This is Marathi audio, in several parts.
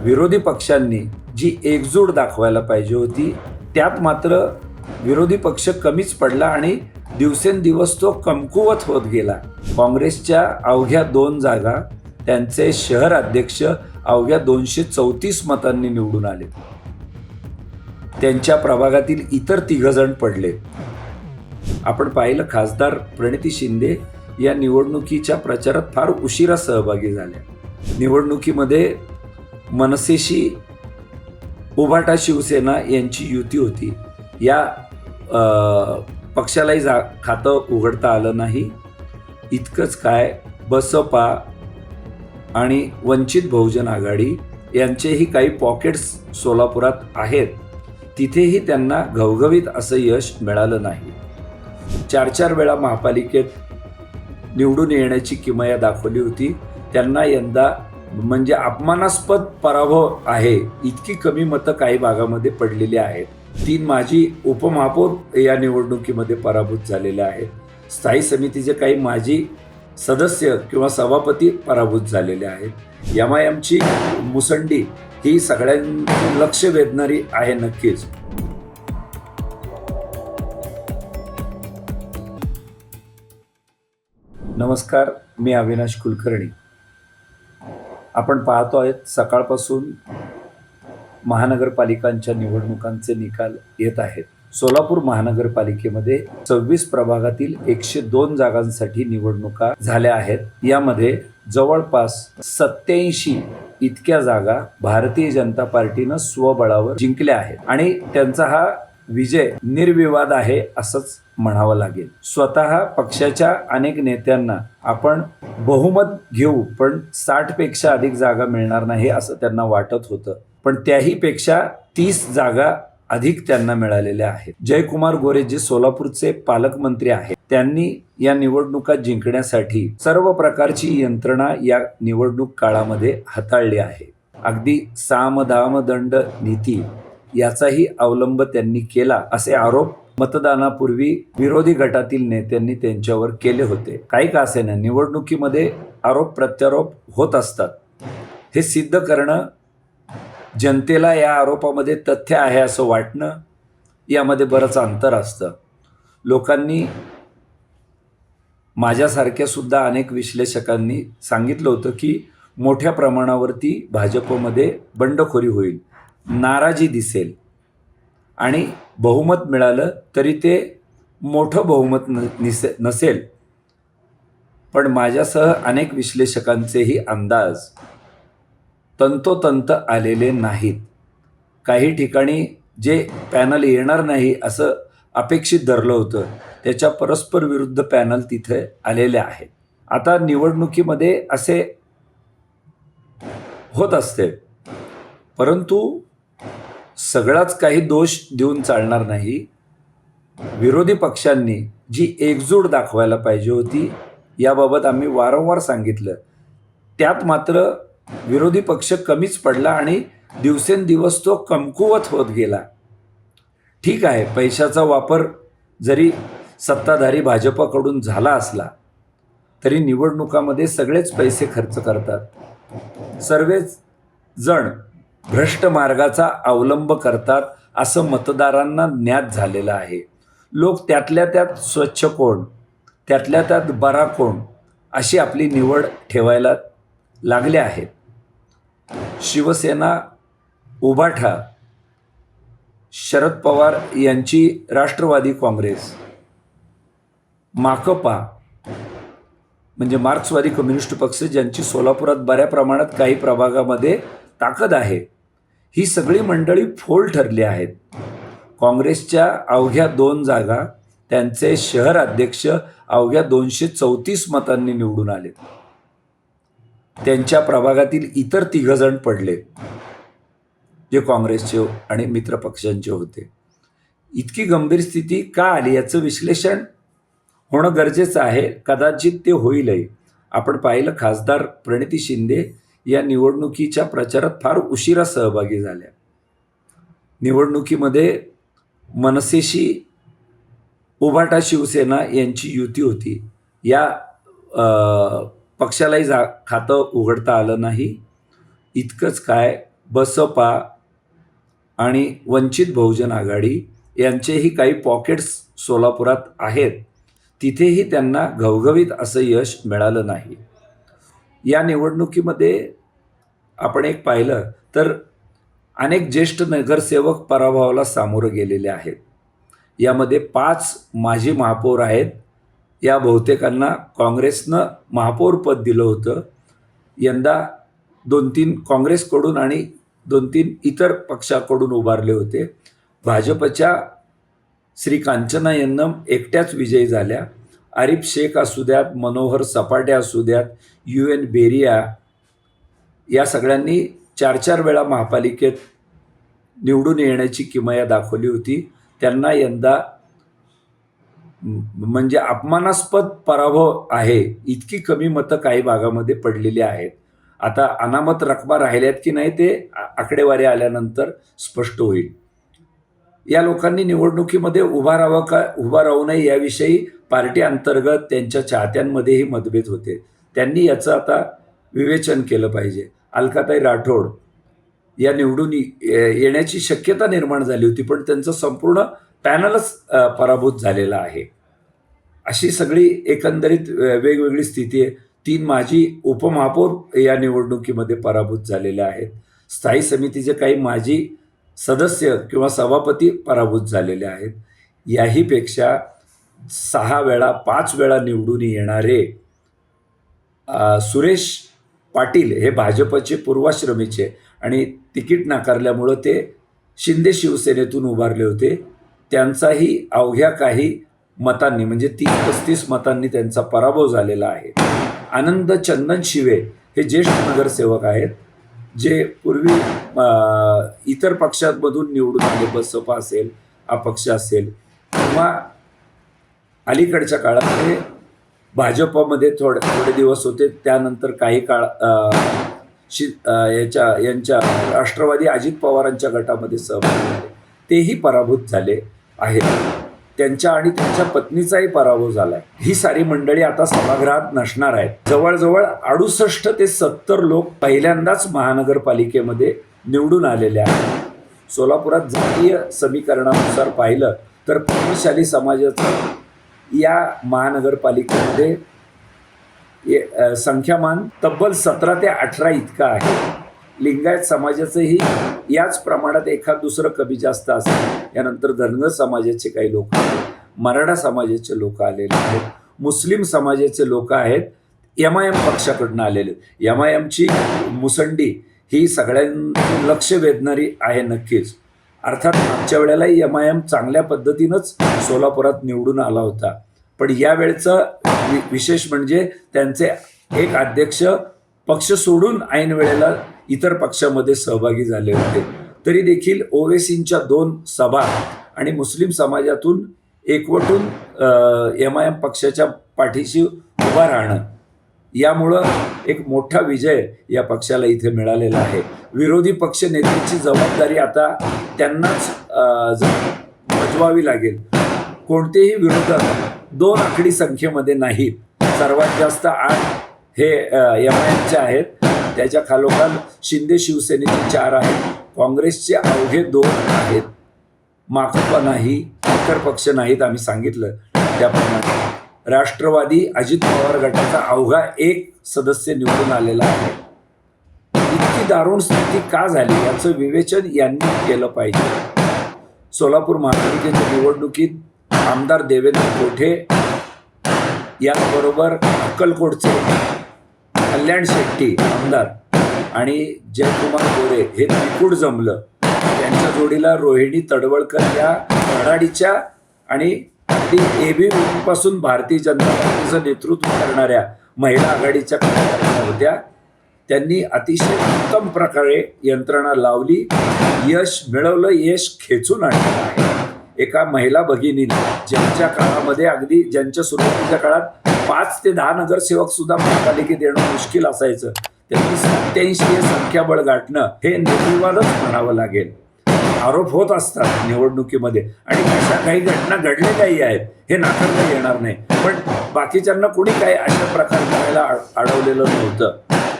विरोधी पक्षांनी जी एकजूट दाखवायला पाहिजे होती त्यात मात्र विरोधी पक्ष कमीच पडला आणि दिवसेंदिवस तो कमकुवत होत गेला. काँग्रेसच्या अवघ्या 2 जागा त्यांचे शहर अध्यक्ष अवघ्या 234 मतांनी निवडून आले. त्यांच्या प्रभागातील इतर 3 जण पडले. आपण पाहिलं खासदार प्रणिती शिंदे या निवडणुकीच्या प्रचारात फार उशिरा सहभागी झाल्या. निवडणुकीमध्ये मनसेशी उभाटा शिवसेना यांची युती होती. या पक्षालाही खातं उघडता आलं नाही. इतकंच काय, बसपा आणि वंचित बहुजन आघाडी यांचेही काही पॉकेट्स सोलापुरात आहेत. तिथेही त्यांना घवघवीत असं यश मिळालं नाही. 4 वेळा महापालिकेत निवडून येण्याची किमया दाखवली होती. त्यांना यंदा म्हणजे अपमानास्पद पराभव आहे. इतकी कमी मतं काही भागामध्ये पडलेली आहेत. 3 माजी उपमहापौर या निवडणुकीमध्ये पराभूत झालेले आहेत. स्थायी समितीचे काही माजी सदस्य किंवा सभापती पराभूत झालेले आहेत. एमआयएमची मुसंडी ही सगळ्यांना लक्ष वेधणारी आहे नक्कीच. नमस्कार, मी अविनाश कुलकर्णी. आपण पाहतो आहेत सकाळपासून महानगरपालिकांच्या निवडणुकांचे निकाल येत आहेत. सोलापूर महानगरपालिकेमध्ये 26 प्रभागातील 102 जागांसाठी निवडणुका झाल्या आहेत. यामध्ये जवळपास 87 इतक्या जागा भारतीय जनता पार्टीनं स्वबळावर जिंकल्या आहेत आणि त्यांचा हा विजय निर्विवाद आहे असंच म्हणावं लागेल. स्वतः पक्षाच्या अनेक नेत्यांना आपण बहुमत घेऊ पण 60 पेक्षा अधिक जागा मिळणार नाही असं त्यांना वाटत होतं, पण त्याही पेक्षा 30 जागा अधिक त्यांना मिळालेल्या आहेत. जयकुमार गोरे जे सोलापूरचे पालकमंत्री आहेत, त्यांनी या निवडणुका जिंकण्यासाठी सर्व प्रकारची यंत्रणा या निवडणूक काळामध्ये हाताळली आहे. अगदी साम दाम दंड नीती याचाही अवलंब त्यांनी केला असे आरोप मतदानापूर्वी विरोधी गटातील नेत्यांनी त्यांच्यावर केले होते. काही का असेना निवडणुकीमध्ये आरोप प्रत्यारोप होत असतात. हे सिद्ध करणं, जनतेला या आरोपामध्ये तथ्य आहे असं वाटणं, यामध्ये बरंच अंतर असतं. लोकांनी, माझ्यासारख्या सुद्धा अनेक विश्लेषकांनी सांगितलं होतं की मोठ्या प्रमाणावरती भाजपमध्ये बंडखोरी होईल, नाराजी दिसेल आणि बहुमत मिळालं तरी ते मोठं बहुमत नसेल. पण माझ्यासह अनेक विश्लेषकांचेही अंदाज तंतोतंत आलेले नाहीत. काही ठिकाणी जे पॅनल येणार नाही असं अपेक्षित धरलं होतं त्याच्या परस्पर विरुद्ध पॅनल तिथे आलेले आहेत. आता निवडणुकीमध्ये असे होत असते, परंतु सगळाच काही दोष देऊन चालणार नाही. विरोधी पक्षांनी जी एकजूट दाखवायला पाहिजे होती याबाबत आम्ही वारंवार सांगितलं. त्यात मात्र विरोधी पक्ष कमीच पडला आणि दिवसेंदिवस तो कमकुवत होत गेला. ठीक आहे, पैशाचा वापर जरी सत्ताधारी भाजपकडून झाला असला तरी निवडणुकामध्ये सगळेच पैसे खर्च करतात. सर्वच जण भ्रष्ट मार्गाचा अवलंब करतात असं मतदारांना ज्ञात झालेलं आहे. लोक त्यातल्या त्यात स्वच्छ कोण, त्यातल्या त्यात बरा कोण अशी आपली निवड ठेवायला लागले आहेत. शिवसेना, उभाटा, शरद पवार यांची राष्ट्रवादी काँग्रेस, माकपा म्हणजे मार्क्सवादी कम्युनिस्ट पक्ष ज्यांची सोलापुरात बऱ्या प्रमाणात काही प्रभागामध्ये ताकद आहे, ही सगळी मंडळी फोल ठरली आहेत. काँग्रेसच्या अवघ्या 2 जागा त्यांचे शहर अध्यक्ष अवघ्या 234 मतांनी निवडून आले. त्यांच्या प्रभागातील इतर 3 जण पडले जे काँग्रेसचे आणि मित्रपक्षांचे होते. इतकी गंभीर स्थिती का आली याचं विश्लेषण होणं गरजेचं आहे. कदाचित ते होईलही. आपण पाहिलं खासदार प्रणिती शिंदे या निवडणुकीच्या प्रचारात फार उशिरा सहभागी झाल्या. निवडणुकीमध्ये मनसेशी उभाटा शिवसेना यांची युती होती. या पक्षालाही खातं उघडता आलं नाही. इतकंच काय, बसपा आणि वंचित बहुजन आघाडी यांचेही काही पॉकेट्स सोलापुरात आहेत. तिथेही त्यांना घवघवीत असं यश मिळालं नाही. या निवडणुकीमध्ये आपण एक पाहिलं तर अनेक ज्येष्ठ नगरसेवक पराभवाला सामोरं गेलेले आहेत. यामध्ये 5 माजी महापौर आहेत. या बहुतेकांना काँग्रेसनं महापौरपद दिलं होतं. यंदा 2-3 काँग्रेसकडून आणि 2-3 इतर पक्षाकडून उभारले होते. भाजपच्या श्री कांचना यन्नम एकट्याच विजयी झाल्या. आरिफ शेख असू द्यात, मनोहर सपाटे असू द्यात, UN बेरिया या सगळ्यांनी 4-4 वेळा महापालिकेत निवडून येण्याची किमया दाखवली होती. त्यांना यंदा म्हणजे अपमानास्पद पराभव आहे. इतकी कमी मतं काही भागामध्ये पडलेली आहेत. आता अनामत रकबा राहिल्यात की नाही ते आकडेवारी आल्यानंतर स्पष्ट होईल. या लोकांनी निवडणुकीमध्ये उभा राहू नये याविषयी पार्टी अंतर्गत त्यांच्या चाहत्यांमध्येही मतभेद होते. त्यांनी याचं आता विवेचन केलं पाहिजे. अलकाताई राठोड या निवडून येण्याची शक्यता निर्माण झाली होती, पण त्यांचं संपूर्ण पॅनलच पराभूत झालेलं आहे. अशी सगळी एकंदरीत वेगवेगळी स्थिती आहे. 3 माजी उपमहापौर या निवडणुकीमध्ये पराभूत झालेले आहेत. स्थायी समितीचे काही माजी सदस्य किंवा सभापती पराभूत झालेले आहेत. याहीपेक्षा 6 वेळा 5 वेळा निवडून येणारे सुरेश पाटील हे भाजपचे पूर्वाश्रमीचे आणि तिकीट नाकारल्यामुळं ते शिंदे शिवसेनेतून उभारले होते. त्यांचाही अवघ्या काही मतांनी म्हणजे 30-35 मतांनी त्यांचा पराभव झालेला आहे. आनंद चंदन शिवे हे ज्येष्ठ नगरसेवक आहेत, जे पूर्वी इतर पक्षांमधून निवडून आले. बसपा असेल, अपक्ष असेल किंवा अलीकडच्या काळामध्ये भाजपमध्ये थोडे दिवस होते. त्यानंतर काही काळ यांच्या राष्ट्रवादी अजित पवारांच्या गटामध्ये सहभागी झाले. तेही पराभूत झाले आहेत. त्यांच्या आणि त्यांच्या पत्नीचाही पराभव झाला आहे. ही सारी मंडळी आता सभागृहात नसणार आहेत. जवळजवळ 68 ते 70 लोक पहिल्यांदाच महानगरपालिकेमध्ये निवडून आलेले आहेत. सोलापुरात जातीय समीकरणानुसार पाहिलं तर प्रतिशाली समाजाचं या महानगरपालिकेमध्ये संख्यामान तब्बल 17 ते 18 इतकं आहे. लिंगायत समाजाचंही याच प्रमाणात एखाद दुसरं कमी जास्त असेल. यानंतर धनगर समाजाचे काही लोक आहेत, मराठा समाजाचे लोक आलेले आहेत, मुस्लिम समाजाचे लोक आहेत, MIM पक्षाकडून आलेले. MIMची मुसंडी ही सगळ्यांना लक्ष वेधणारी आहे नक्कीच. अर्थात मागच्या वेळेलाही MIM चांगल्या पद्धतीनंच सोलापुरात निवडून आला होता. पण यावेळचं विशेष म्हणजे त्यांचे एक अध्यक्ष पक्ष सोडून ऐन वेळेला इतर पक्षामध्ये सहभागी झाले होते. तरी देखील ओवेसींच्या 2 सभा आणि मुस्लिम समाजातून एकवटून MIM पक्षाच्या पाठीशी उभा राहणं, यामुळं एक मोठा विजय या पक्षाला इथे मिळालेला आहे. विरोधी पक्ष नेत्याची जबाबदारी आता त्यांनाच बजवावी लागेल. कोणतेही विरोधक 2 आकडी संख्येमध्ये नाहीत. सर्वात जास्त 8 हे MIMचे आहेत. त्याच्या खालोखाल शिंदे शिवसेनेचे 4 आहेत. काँग्रेसचे अवघे 2 आहेत. माकपा नाही, इतर पक्ष नाहीत, आम्ही सांगितलं त्याप्रमाणे. राष्ट्रवादी अजित पवार गटाचा अवघा 1 सदस्य निवडून आलेला आहे. इतकी दारुण स्थिती का झाली याचं विवेचन यांनी केलं पाहिजे. सोलापूर महापालिकेच्या निवडणुकीत आमदार देवेंद्र कोठे याचबरोबर अक्कलकोटचे कल्याण शेट्टी आमदार आणि जयकुमार गोरे हे त्रिकूट जमलं. त्यांच्या जोडीला रोहिणी तडवळकर या धडाडीच्या आणि ABVP भारतीय जनता पार्टीचं नेतृत्व करणाऱ्या महिला आघाडीच्या कार्यकर्त्या होत्या. त्यांनी अतिशय उत्तम प्रकारे यंत्रणा लावली, यश मिळवलं, यश खेचून आणलं आहे. एका महिला भगिनीने ज्यांच्या काळामध्ये अगदी ज्यांच्या सुरुवातीच्या काळात 5 ते 10 नगरसेवक सुद्धा महापालिकेत येणं मुश्किल असायचं, त्यांनी 87 हे संख्याबळ गाठणं हे निर्विवादच म्हणावं लागेल. आरोप होत असतात निवडणुकीमध्ये आणि अशा काही घटना घडलेल्याही आहेत, हे नाकारता येणार नाही. पण बाकीच्यांना कोणी काही अशा प्रकार करायला अडवलेलं नव्हतं.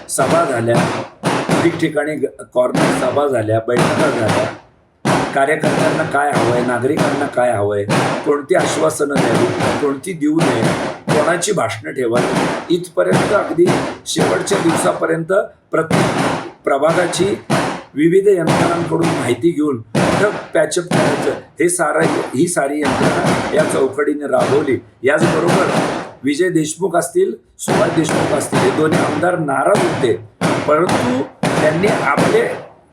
सभा झाल्या, ठिकठिकाणी कॉर्नर सभा झाल्या, बैठका झाल्या. कार्यकर्त्यांना काय हवंय, नागरिकांना काय हवंय, कोणती आश्वासनं द्यावी, कोणती देऊ नये, कोणाची भाषणं ठेवावी, इथपर्यंत अगदी शेवटच्या दिवसापर्यंत प्रत्येक प्रभागाची विविध यंत्रणांकडून माहिती घेऊन कुठं पॅचअप करायचं ही सारी यंत्रणा या चौकडीने राबवली. याचबरोबर विजय देशमुख असतील, सुभाष देशमुख असतील, हे दोन्ही आमदार नाराज होते, परंतु त्यांनी आपले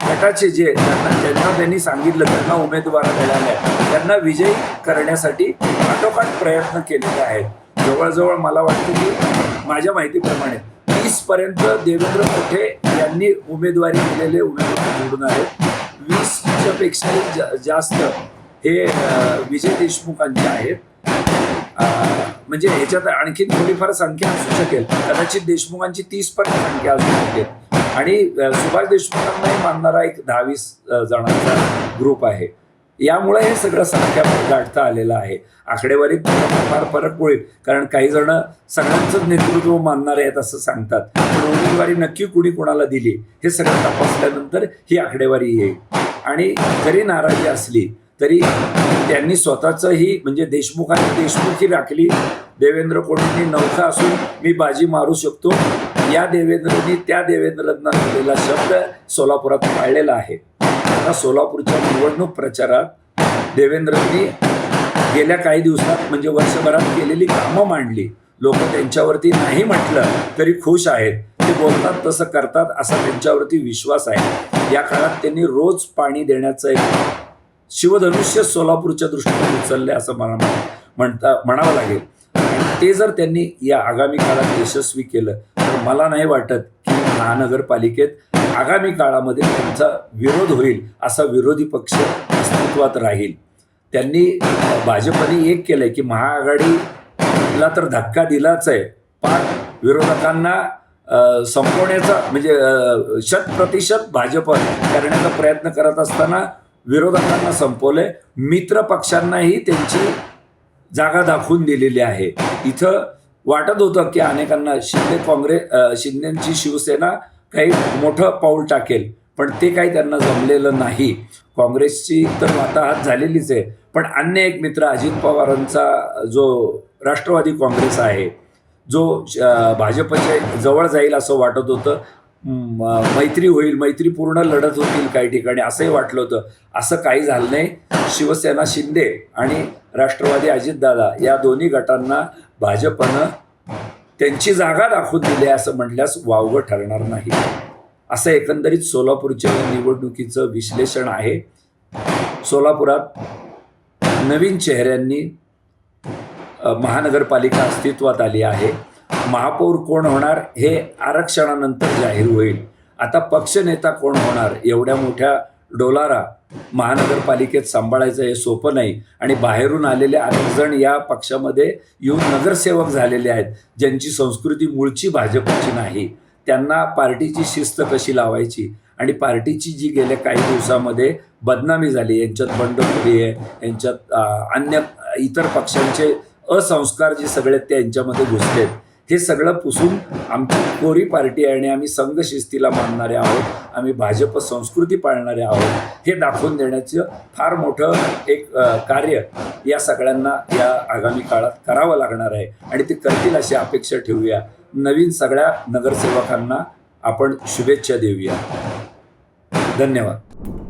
गटाचे ज्यांना त्यांनी सांगितलं त्यांना उमेदवार मिळाले त्यांना विजयी करण्यासाठी आटोकाट प्रयत्न केलेले आहेत. जवळजवळ मला वाटतं की माझ्या माहितीप्रमाणे 30 पर्यंत देवेंद्र कोठे यांनी उमेदवारी दिलेले उमेदवार निवडून आहेत. 20च्या पेक्षाही जास्त हे विजय देशमुखांचे आहेत. म्हणजे ह्याच्यात आणखी थोडीफार संख्या असू शकेल, कदाचित देशमुखांची 30 पर्यंत संख्या असू शकेल आणि सुभाष देशमुखांनाही मानणारा एक 10-20 जणांचा ग्रुप आहे. यामुळे हे सगळं संख्या गाठता आलेलं आहे. आकडेवारीत फार फरक होईल, कारण काही जण सगळ्यांचंच नेतृत्व मानणारे आहेत असं सांगतात, पण उमेदवारी नक्की कुणी कुणाला दिली हे सगळं तपासल्यानंतर ही आकडेवारी येईल. आणि जरी नाराजी असली तरी त्यांनी स्वतःचंही म्हणजे देशमुखी राखली. देवेंद्र कोटेंनी नौका असून मी बाजी मारू शकतो या देवेंद्रनी त्या देवेंद्रांना दिलेला शब्द सोलापुरात पाळलेला आहे. आता सोलापूरच्या निवडणूक प्रचारात देवेंद्रनी गेल्या काही दिवसात म्हणजे वर्षभरात केलेली कामं मांडली. लोक त्यांच्यावरती नाही म्हटलं तरी खुश आहेत. ते बोलतात तसं करतात असा त्यांच्यावरती विश्वास आहे. या काळात त्यांनी रोज पाणी देण्याचं एक शिवधनुष्य सोलापूरच्या दृष्टीने उचलले असं मला म्हणावं लागेल. ते जर त्यांनी या आगामी काळात यशस्वी केलं तर मला नाही वाटत की महानगरपालिकेत आगामी काळामध्ये त्यांचा विरोध होईल, असा विरोधी पक्ष अस्तित्वात राहील. त्यांनी भाजपने एक केलंय की महाआघाडीला तर धक्का दिलाच आहे, पण विरोधकांना संपवण्याचा म्हणजे 100% भाजप करण्याचा प्रयत्न करत असताना विरोधकांना संपवले. मित्र पक्षांनाही त्यांची जागा दाखवून दिलेली आहे. इथं वाटत होतं की अनेकांना शिंदेची शिवसेना काही मोठं पाऊल टाकेल, पण ते काही त्यांना जमलेलं नाही. काँग्रेसची तर वाताहत झालेलीच आहे, पण अन्य एक मित्र अजित पवारांचा जो राष्ट्रवादी काँग्रेस आहे, जो भाजपच्या जवळ जाईल असं वाटत होतं, मैत्री होईल, मैत्रीपूर्ण लढत होतील काही ठिकाणी असंही वाटलं होतं. असं काही झालं नाही. शिवसेना शिंदे आणि राष्ट्रवादी अजितदादा या दोन्ही गटांना भाजपनं त्यांची जागा दाखवून दिली असं म्हटल्यास वावगं ठरणार नाही. असं एकंदरीत सोलापूरच्या निवडणुकीचं विश्लेषण आहे. सोलापुरात नवीन चेहऱ्यांनी महानगरपालिका अस्तित्वात आली आहे. महापौर कोण होणार हे आरक्षणानंतर जाहीर होईल. आता पक्षनेता कोण होणार, एवढ्या मोठ्या डोलारा महानगरपालिकेत सांभाळायचं हे सोपं नाही. आणि बाहेरून आलेले अनेक जण या पक्षामध्ये येऊन नगरसेवक झालेले आहेत, ज्यांची संस्कृती मूळची भाजपची नाही. त्यांना पार्टीची शिस्त कशी लावायची आणि पार्टीची जी गेल्या काही दिवसामध्ये बदनामी झाली, यांच्यात बंडखोरी आहे, यांच्यात अन्य इतर पक्षांचे असंस्कार जे सगळे ते यांच्यामध्ये घुसलेत, हे सगळं पुसून आमची कोरी पार्टी आहे आणि आम्ही संघशिस्तीला मानणारे आहोत, आम्ही भाजप संस्कृती पाळणारे आहोत, हे दाखवून देण्याचं फार मोठं एक कार्य या सगळ्यांना या आगामी काळात करावं लागणार आहे आणि ते करतील अशी अपेक्षा ठेवूया. नवीन सगळ्या नगरसेवकांना आपण शुभेच्छा देऊया. धन्यवाद.